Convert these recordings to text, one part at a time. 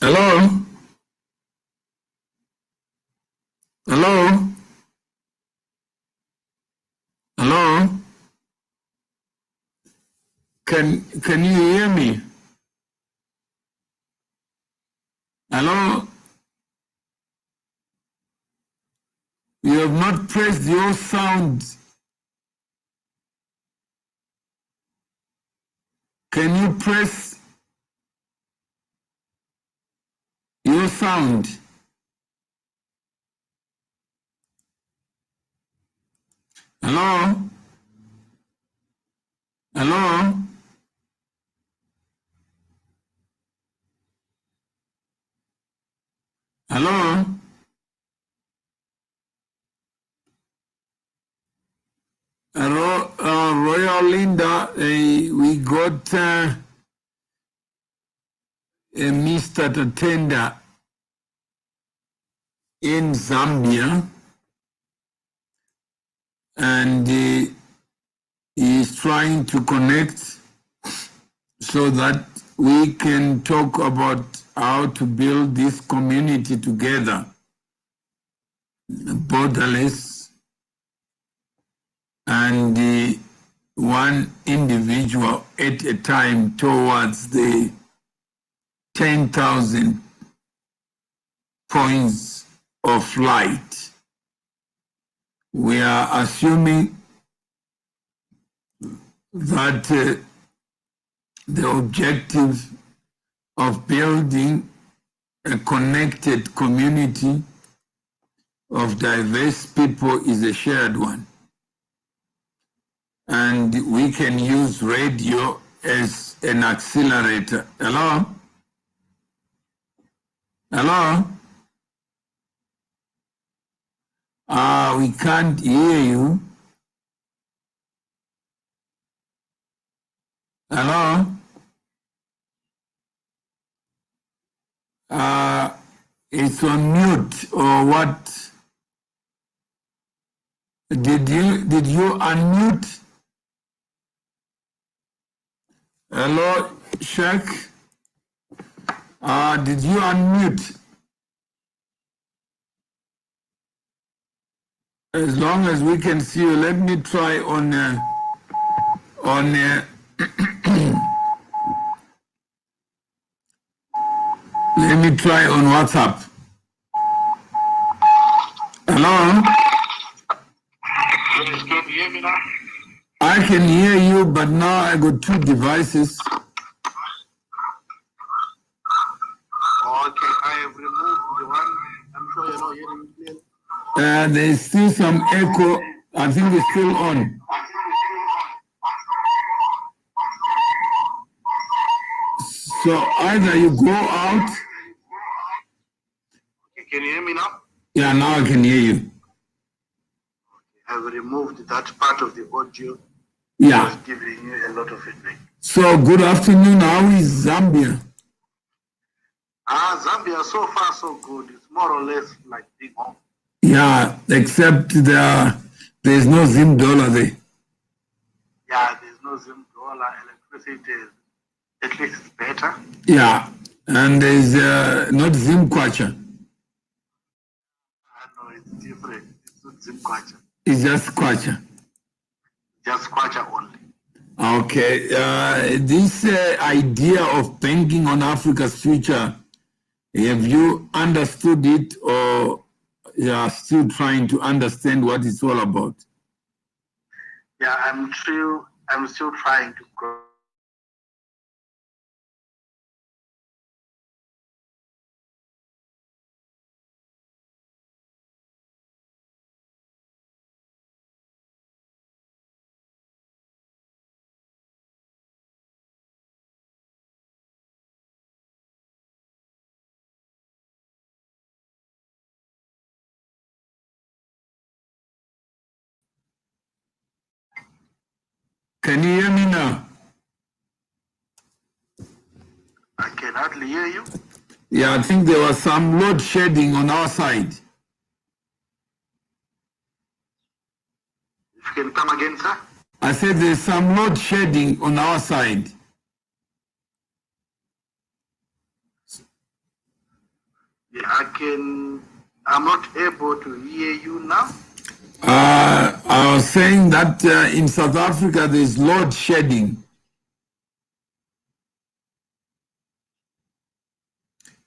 Hello? Hello? Hello? Can you hear me? Hello? You have not pressed your sound. Can you press your sound? Hello? Hello? Hello? Royal Linda, we got Mr. Tatenda in Zambia, and he is trying to connect so that we can talk about how to build this community together, borderless, and one individual at a time towards the 10,000 points of light. We are assuming that the objective of building a connected community of diverse people is a shared one. And we can use radio as an accelerator. Hello? Hello? We can't hear you. Hello? It's on mute or what? Did you unmute? Hello, Sheikh? Did you unmute? As long as we can see you, let me try on let me try on WhatsApp. Hello? Can you hear me now? I can hear you, but now I got two devices. Okay, I have removed the one. I'm sure you're not hearing me clearly. There's still some echo. I think it's still on. So either you go out. Okay, can you hear me now? Yeah, now I can hear you. I've removed that part of the audio. Yeah. It was giving you a lot of feedback. So good afternoon. How is Zambia? Zambia, so far so good. It's more or less like being home. Yeah, except there's no Zim dollar there. Yeah, there's no Zim dollar. Electricity is at least it's better. Yeah, and there's not Zim kwacha. No, it's different. It's not Zim kwacha. It's just kwacha. Just kwacha only. Okay, this idea of banking on Africa's future, have you understood it, or you are still trying to understand what it's all about? Yeah, I'm still trying to grow. Can you hear me now? I can hardly hear you. Yeah, I think there was some load shedding on our side. If you can come again, sir. I said there's some load shedding on our side. Yeah, I'm not able to hear you now. I was saying that in South Africa there's load shedding.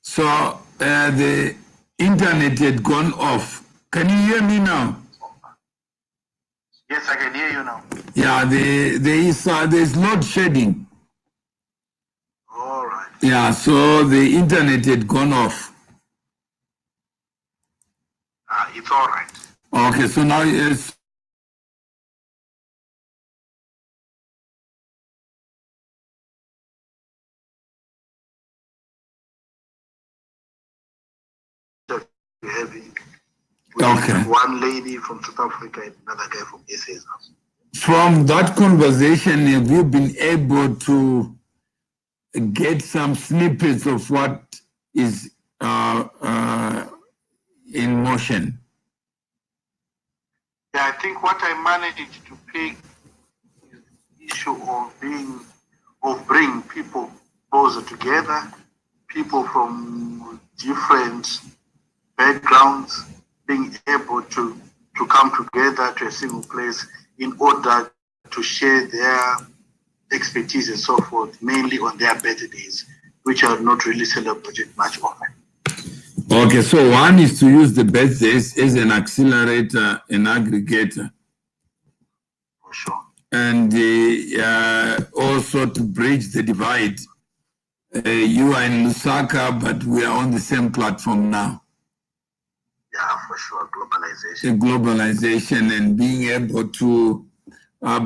So the internet had gone off. Can you hear me now? Yes, I can hear you now. Yeah, there's load shedding. All right. Yeah, so the internet had gone off. It's all right. Okay, so now it's Heavy. okay. One lady from South Africa and another guy from SA. From that conversation, have you been able to get some snippets of what is in motion? Yeah, I think what I managed to pick is the issue of bringing people closer together, people from different backgrounds being able to come together to a single place in order to share their expertise and so forth, mainly on their birthdays, which are not really celebrated much often. Okay, so one is to use the birthdays as an accelerator, an aggregator. For sure. And also to bridge the divide. You are in Lusaka, but we are on the same platform now. Yeah, for sure, globalization. The globalization and being able to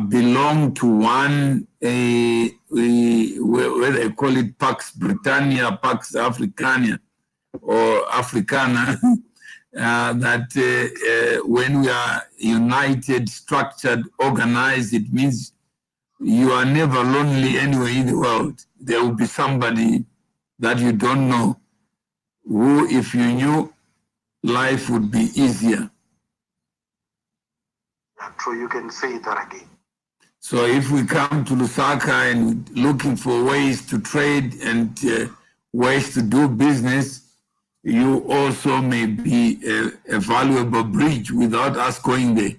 belong to one, whether they call it Pax Britannia, Pax Africana, or Africana, that when we are united, structured, organized, it means you are never lonely anywhere in the world. There will be somebody that you don't know who, if you knew, life would be easier. Yeah, true, you can say that again. So if we come to Lusaka and looking for ways to trade and ways to do business, you also may be a valuable bridge without us going there.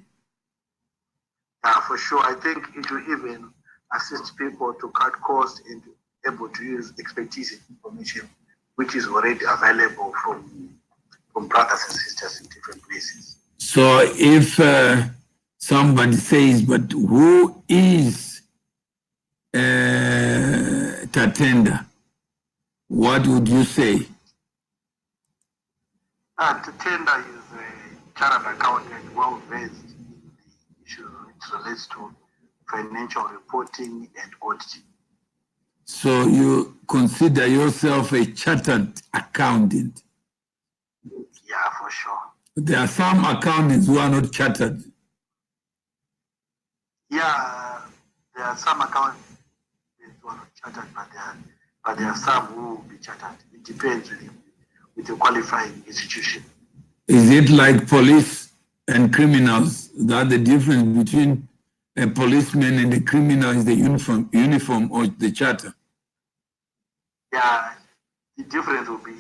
Yeah, for sure. I think it will even assist people to cut costs and be able to use expertise and information which is already available from brothers and sisters in different places. So if somebody says, but who is Tatenda? What would you say? Tatenda is a chartered accountant, well-versed in the issues which relates to financial reporting and auditing. So you consider yourself a chartered accountant? Yeah, for sure. There are some accountants who are not chartered. Yeah, there are some accountants who are not chartered, but there are some who will be chartered. It depends really with the qualifying institution. Is it like police and criminals? That the difference between a policeman and a criminal is the uniform or the charter? Yeah, the difference will be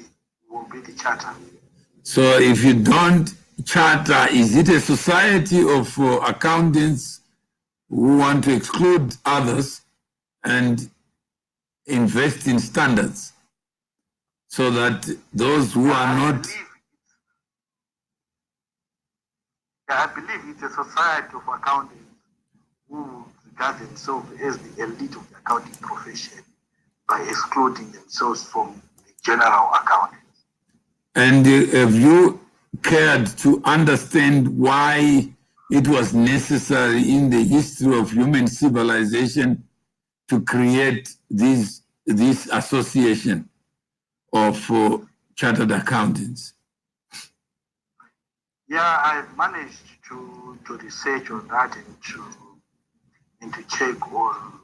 the charter. So if you don't charter, is it a society of accountants who want to exclude others and invest in standards so that those who are not... I believe it's a society of accountants who regard themselves as the elite of the accounting profession by excluding themselves from the general accountants. And have you cared to understand why it was necessary in the history of human civilization to create this association of chartered accountants? Yeah, I've managed to research on that and to check on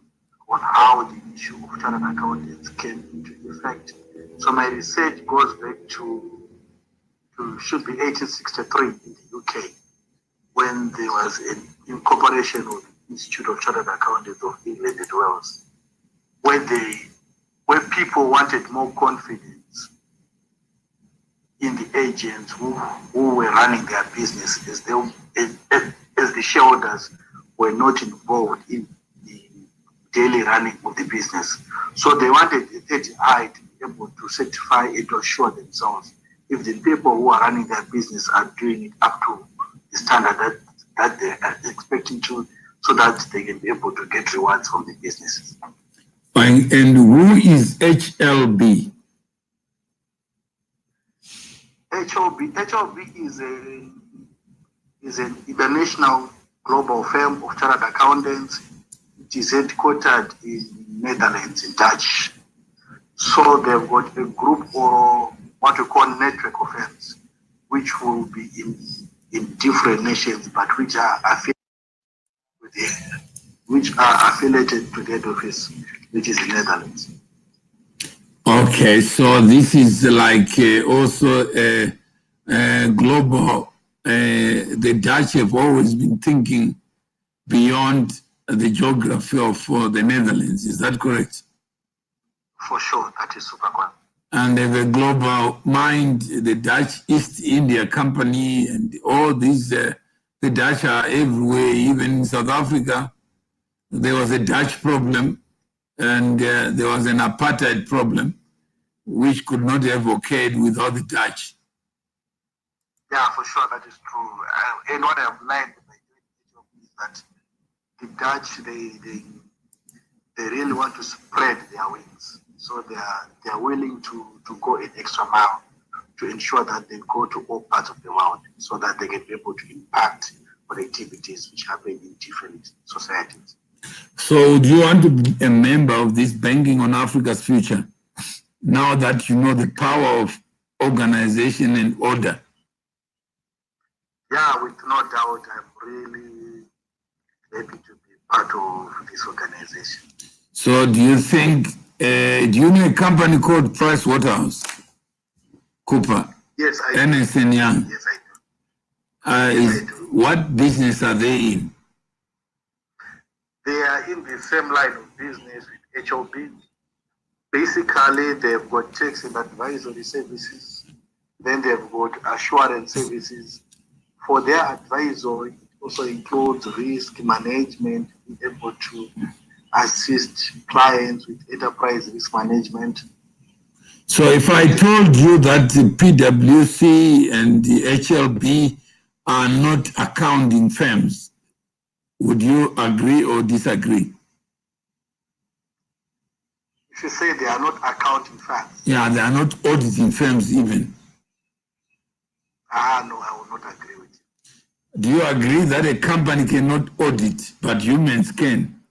how the issue of chartered accountants came into effect. So my research goes back to should be 1863 in the UK, when there was an incorporation of the Institute of Chartered Accountants of England and Wales, where people wanted more confidence in the agents who were running their business as the shareholders were not involved in the daily running of the business. So they wanted a third eye to be able to certify and to assure themselves if the people who are running their business are doing it up to the standard that they are expecting to, so that they can be able to get rewards from the businesses. And who is HLB? HLB is an international global firm of chartered accountants. It is headquartered in Netherlands, in Dutch. So they've got a group, or what we call network of firms, which will be in different nations, but which are affiliated to the head office, which is in Netherlands. Okay, so this is like also a global. The Dutch have always been thinking beyond the geography of the Netherlands. Is that correct? For sure, that is super cool. And they have a global mind. The Dutch East India Company and all these, the Dutch are everywhere. Even in South Africa, there was a Dutch problem, and there was an apartheid problem, which could not have occurred without the Dutch. Yeah, for sure, that is true. And what I've learned is that the Dutch, they really want to spread their wings. So they are willing to go an extra mile to ensure that they go to all parts of the world, so that they can be able to impact on activities which happen in different societies. So do you want to be a member of this Banking on Africa's Future, now that you know the power of organization and order? Yeah, with no doubt, I'm really happy to be part of this organization. So do you think, do you know a company called Pricewaterhouse Cooper? Yes, I do. Ernst & Young? Yes, I do. Yes, I do. What business are they in? They are in the same line of business with HLB. Basically, they've got tax and advisory services. Then they've got assurance services. For their advisory, it also includes risk management, being able to assist clients with enterprise risk management. So if I told you that the PwC and the HLB are not accounting firms, would you agree or disagree? If you say they are not accounting firms. Yeah, they are not auditing firms even. No, I will not agree with you. Do you agree that a company cannot audit, but humans can?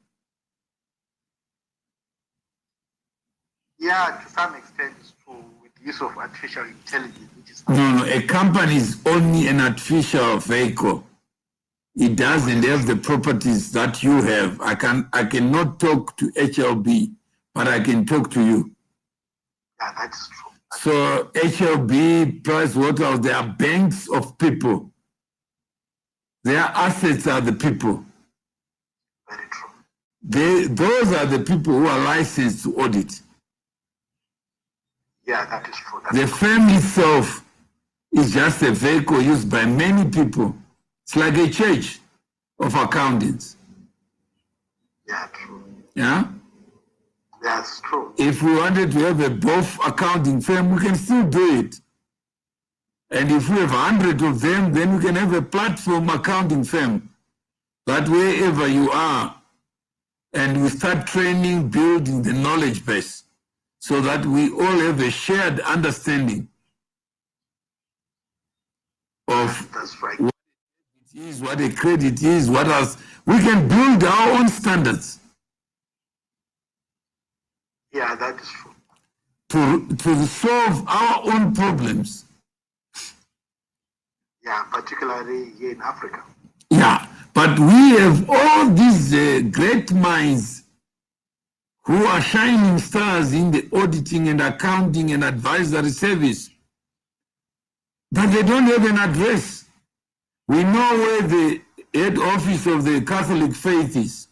Yeah, to some extent it's true, with the use of artificial intelligence, which is... No, a company is only an artificial vehicle. It doesn't have the properties that you have. I cannot talk to HLB, but I can talk to you. Yeah, that's true. So HLB, Pricewaterhouse, they are banks of people. Their assets are the people. Very true. Those are the people who are licensed to audit. Yeah, that is true. The firm itself is just a vehicle used by many people. It's like a church of accountants. Yeah, true. Yeah? That's true. If we wanted to have a BOAF accounting firm, we can still do it. And if we have 100 of them, then we can have a platform accounting firm. That wherever you are, and we start training, building the knowledge base, so that we all have a shared understanding of That's right. what it is, what a credit is, what else. We can build our own standards. Yeah, that is true. To solve our own problems. Yeah, particularly here in Africa. Yeah, but we have all these great minds who are shining stars in the auditing and accounting and advisory service, but they don't have an address. We know where the head office of the Catholic faith is.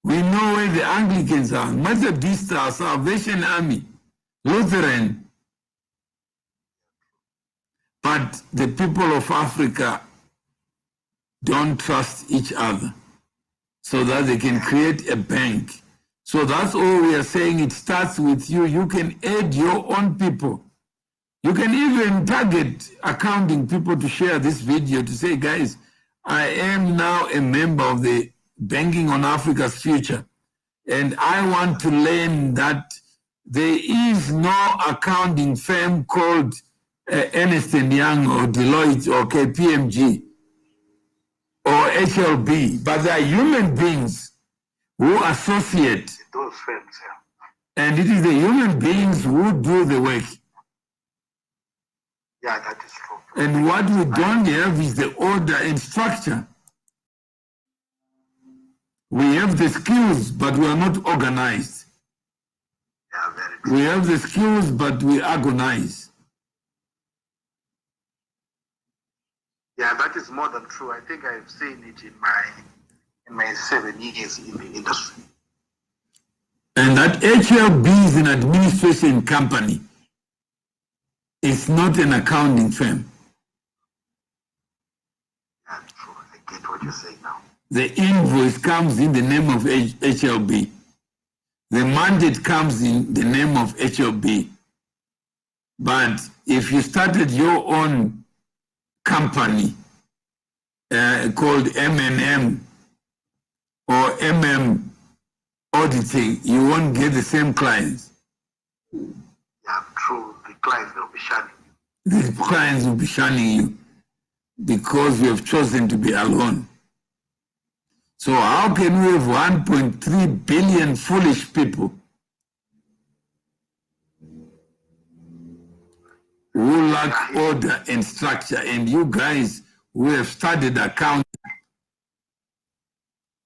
We know where the Anglicans are, Methodist, Salvation Army, Lutheran. but the people of Africa don't trust each other so that they can create a bank. So that's all we are saying. It starts with you. You can add your own people. You can even target accounting people to share this video to say, guys, I am now a member of the Banking on Africa's Future, and I want to learn that there is no accounting firm called Ernst & Young or Deloitte or KPMG or HLB, but they are human beings who associate. Those firms, yeah. And it is the human beings who do the work. Yeah, that is true. And what we don't have is the order and structure. We have the skills, but we are not organized. Yeah, very true. We have the skills, but we agonize. Yeah, that is more than true. I think I've seen it in my 7 years in the industry. And that HLB is an administration company. It's not an accounting firm. Yeah, true. I get what you're saying now. The invoice comes in the name of HLB. The mandate comes in the name of HLB. But if you started your own company called M&M or MM Auditing, you won't get the same clients. Yeah, true. The clients will be shunning The you. clients will be shunning you because you have chosen to be alone. So how can we have 1.3 billion foolish people who lack order and structure, and you guys who have studied accounting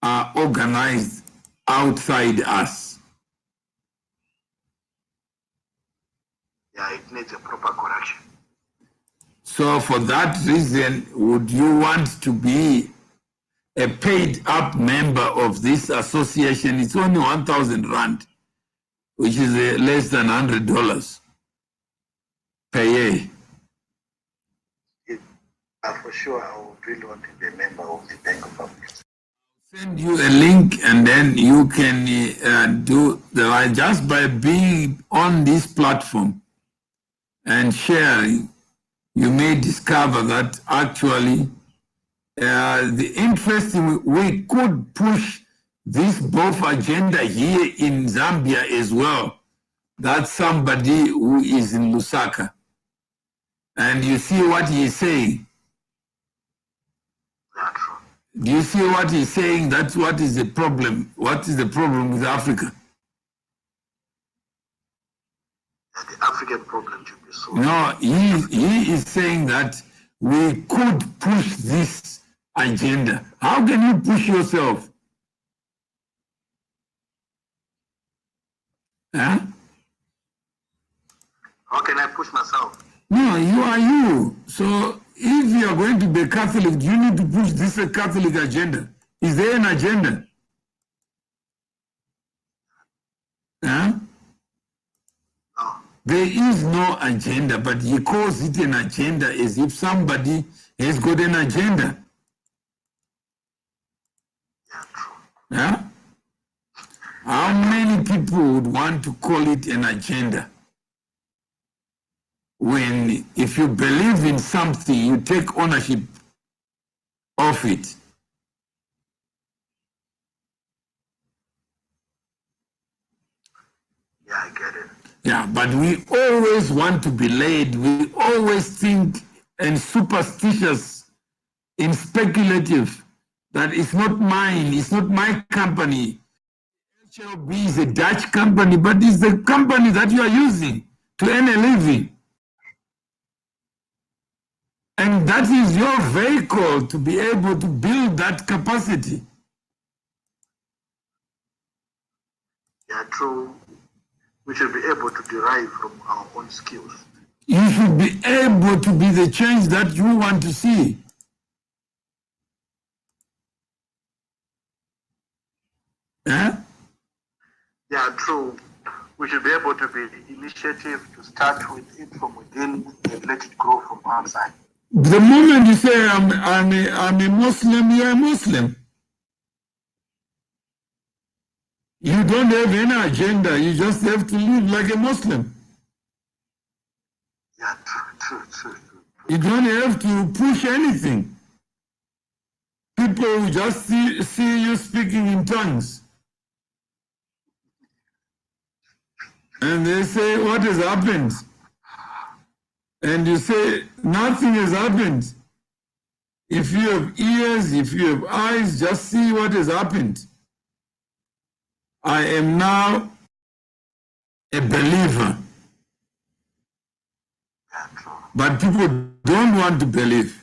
are organized outside us? Yeah, it needs a proper correction. So for that reason, would you want to be a paid up member of this association? It's only 1,000 rand, which is less than $100 per year. For sure, I would really want to be a member of the Bank of Africa. Send you a link, and then you can do the right just by being on this platform and sharing. You may discover that actually the interest we could push this BOAF agenda here in Zambia as well. That's somebody who is in Lusaka, and you see what he's saying. Not true. Do you see what he's saying? That's what is the problem. What is the problem with Africa? That the African problem should be solved. No, he is saying that we could push this agenda. How can you push yourself? Huh? How can I push myself? No, you are you. So if you are going to be Catholic, you need to push this Catholic agenda. Is there an agenda? Huh? No. There is no agenda, but he calls it an agenda as if somebody has got an agenda. Yeah, true. Huh? How many people would want to call it an agenda? When, if you believe in something, you take ownership of it. Yeah, I get it. Yeah, but we always want to be led. We always think and superstitious and speculative that it's not mine, it's not my company. HLB is a Dutch company, but it's the company that you are using to earn a living. And that is your vehicle to be able to build that capacity. Yeah, true. We should be able to derive from our own skills. You should be able to be the change that you want to see. Yeah? Yeah, true. We should be able to be the initiative to start with it from within and let it grow from outside. The moment you say I'm a Muslim, you're a Muslim. You don't have any agenda. You just have to live like a Muslim. Yeah, true. You don't have to push anything. People will just see you speaking in tongues. And they say, what has happened? And you say, nothing has happened. If you have ears, if you have eyes, just see what has happened. I am now a believer. Yeah, true. But people don't want to believe.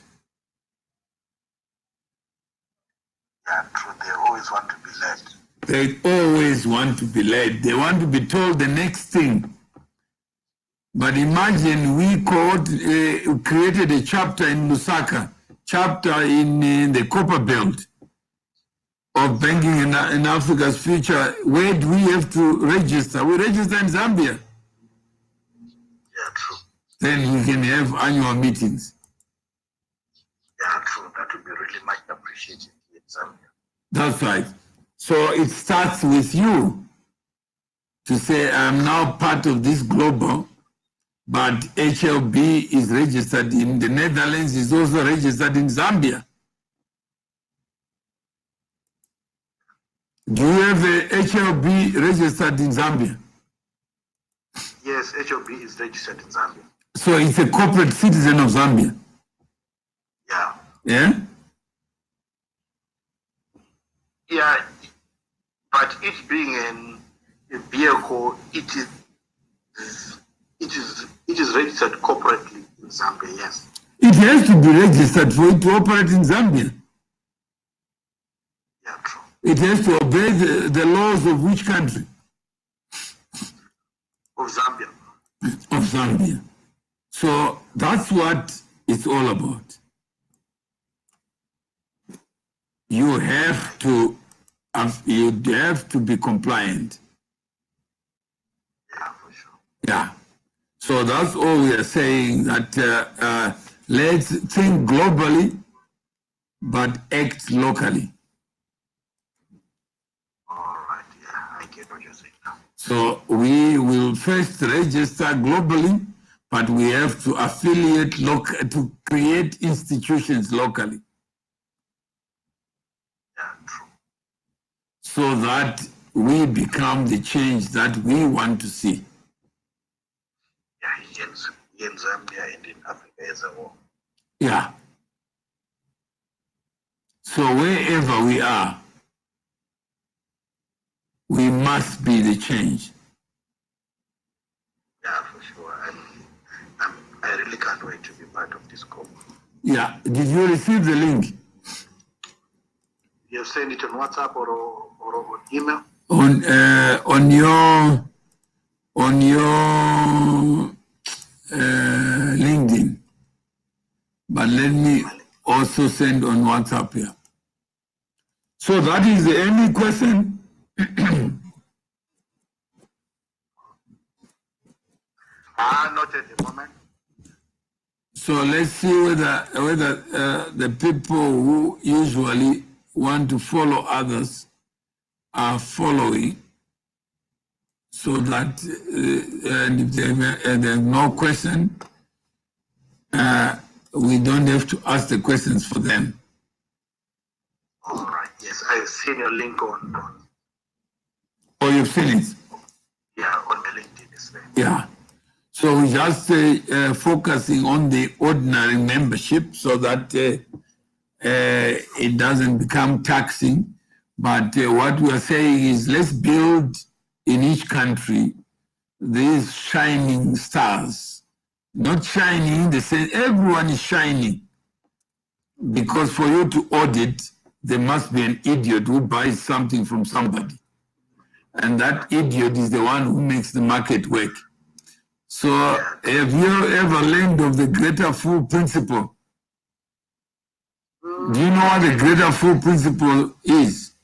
Yeah, true. They always want to be led. They always want to be led. They want to be told the next thing. But imagine we created a chapter in Lusaka, chapter in the Copper Belt of banking in Africa's future. Where do we have to register? We register in Zambia. Yeah, true. Then we can have annual meetings. Yeah, true. That would be really much appreciated in Zambia. That's right. So it starts with you to say, I'm now part of this global, but HLB is registered in the Netherlands, is also registered in Zambia. Do you have a HLB registered in Zambia? Yes, HLB is registered in Zambia. So it's a corporate citizen of Zambia. Yeah. Yeah? Yeah, but it being a vehicle, it is registered corporately in Zambia, yes. It has to be registered for it to operate in Zambia. Yeah, true. It has to obey the laws of which country? Of Zambia. Of Zambia. So that's what it's all about. You have to be compliant. Yeah, for sure. Yeah. So that's all we are saying, that let's think globally, but act locally. All right, yeah, I get what you're saying now. So we will first register globally, but we have to affiliate to create institutions locally. Yeah, true. So that we become the change that we want to see. Yeah, in Zambia and in Africa as a whole. Yeah. So wherever we are, we must be the change. Yeah, for sure. I really can't wait to be part of this group. Yeah. Did you receive the link? You have sent it on WhatsApp or on email? On your LinkedIn. But let me also send on WhatsApp here. So that is the only question. Not at the moment. So let's see whether the people who usually want to follow others are following, so that and if there's no question, we don't have to ask the questions for them. All right. Yes, I've seen your link on. Oh, you've seen it? Yeah, on the LinkedIn is there. Yeah. So we just focusing on the ordinary membership so that it doesn't become taxing. But what we are saying is, let's build in each country these shining stars. Not shining in the sense everyone is shining. Because for you to audit, there must be an idiot who buys something from somebody. And that idiot is the one who makes the market work. So have you ever learned of the greater fool principle? Do you know what the greater fool principle is?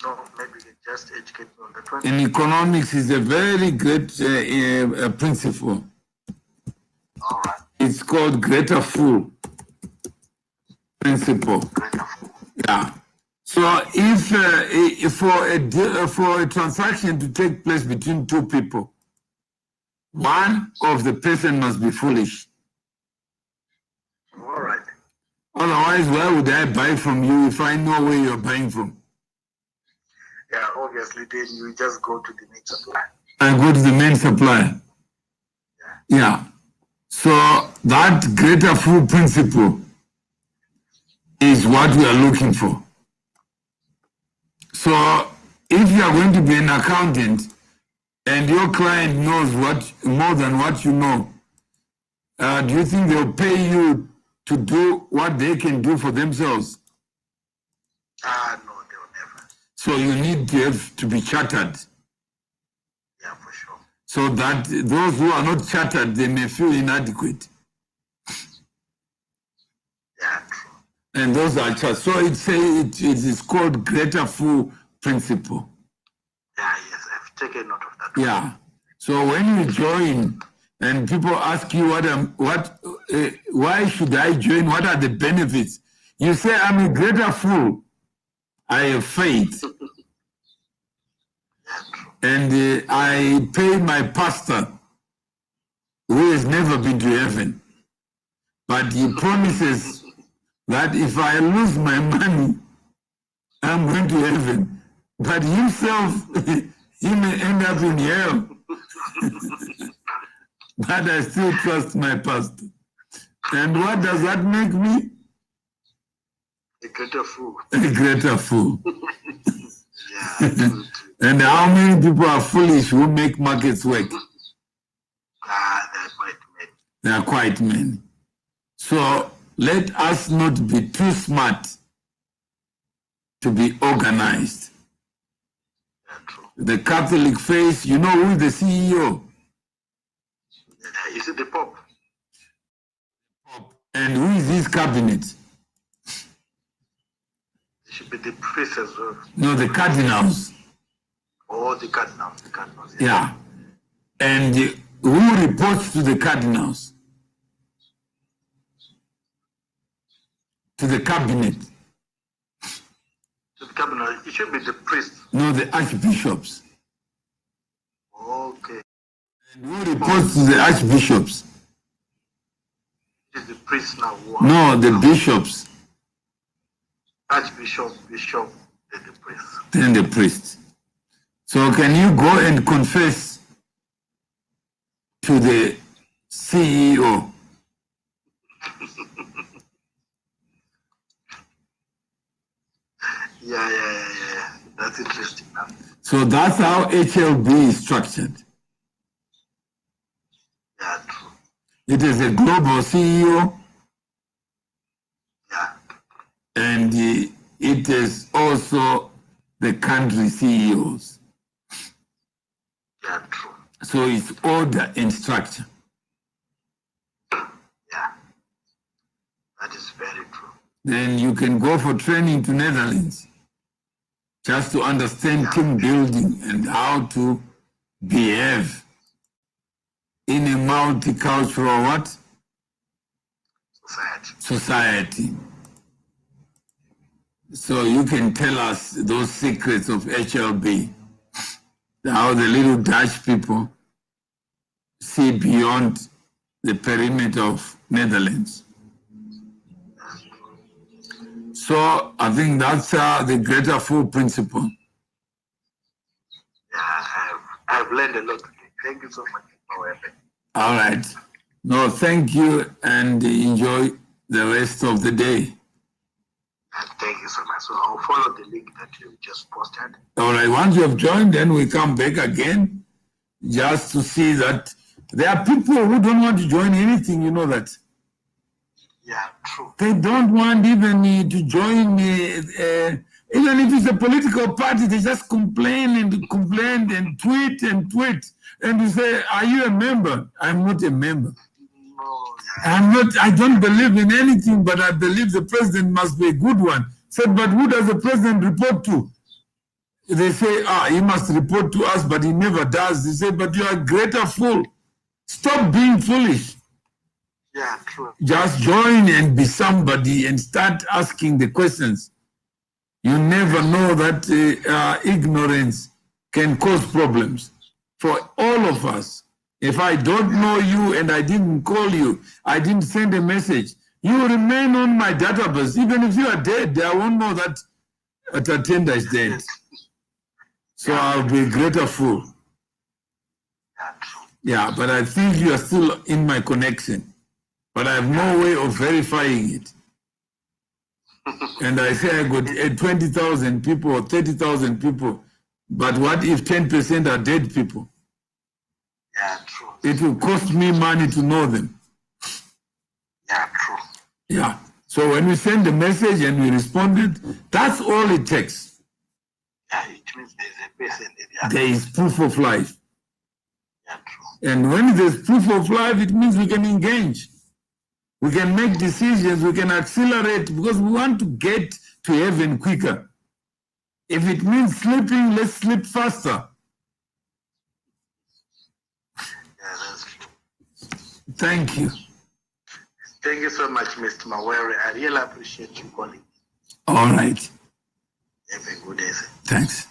No, maybe you just educate me on that one. In economics, is a very great principle. All right. It's called greater fool principle. Yeah. So if for a transaction to take place between two people, one of the person must be foolish. All right. Otherwise, why would I buy from you if I know where you're buying from? Yeah, obviously, then you just go to the main supplier. I go to the main supplier. Yeah. So that greater fool principle is what we are looking for. So if you are going to be an accountant and your client knows more than what you know, do you think they'll pay you to do what they can do for themselves? No, they'll never. So you need to have to be chartered. Yeah, for sure. So that those who are not chartered, they may feel inadequate. Yeah, true. And those are chartered. So it is called greater fool principle. Yeah, yes, I've taken note of that. Yeah. So when you join and people ask you why should I join? What are the benefits? You say, I'm a greater fool. I have faith. And I pay my pastor, who has never been to heaven. But he promises that if I lose my money, I'm going to heaven. But himself, he may end up in hell. But I still trust my pastor. And what does that make me? A greater fool. A greater fool. Yeah, true. And how many people are foolish who make markets work? They're quite many. There are quite many. So let us not be too smart to be organized. Yeah, true. The Catholic faith, you know who is the CEO? Is it the Pope? And who is his cabinet? It should be the priest as well. No, the cardinals. Or the cardinals. The cardinals. Yeah. And who reports to the cardinals? To the cabinet. To the cabinet. It should be the priest. No, the archbishops. Okay. And who reports to the archbishops? It is the priest now. No, the bishops. Archbishop, bishop, then the priest. Then the priest. So can you go and confess to the CEO? Yeah. That's interesting now. So that's how HLB is structured. Yeah, true. It is a global CEO, Yeah. and it is also the country CEOs. Yeah, true. So it's order and structure. Yeah. That is very true. Then you can go for training to Netherlands just to understand team building and how to behave in a multicultural what? Society. So you can tell us those secrets of HLB, how the little Dutch people see beyond the perimeter of Netherlands. So I think that's the greater fool principle. Yeah, I've learned a lot today. Thank you so much for having me. All right. No, thank you and enjoy the rest of the day. Thank you so much. So I'll follow the link that you just posted. All right. Once you have joined, then we come back again just to see that there are people who don't want to join anything, you know that. Yeah, true. They don't want even to join, even if it's a political party, they just complain and tweet. And you say, are you a member? I'm not a member. No, yeah. I don't believe in anything, but I believe the president must be a good one. Said, but who does the president report to? They say, he must report to us, but he never does. They say, but you are a greater fool. Stop being foolish. Yeah, true. Just join and be somebody and start asking the questions. You never know that ignorance can cause problems for all of us. If I don't know you and I didn't call you, I didn't send a message, you remain on my database. Even if you are dead, I won't know that Tatenda is dead. So I'll be grateful. Yeah, but I think you are still in my connection. But I have no way of verifying it. And I say I got 20,000 people or 30,000 people. But what if 10% are dead people? Yeah, true. It will cost me money to know them. Yeah, true. Yeah. So when we send a message and we responded, that's all it takes. Yeah, it means there's a person in the There is proof of life. Yeah, true. And when there's proof of life, it means we can engage. We can make decisions, we can accelerate because we want to get to heaven quicker. If it means sleeping, let's sleep faster. Yeah, that's true. Thank you. Thank you so much, Mr. Mawere. I really appreciate you calling. All right. Have a good day, sir. Thanks.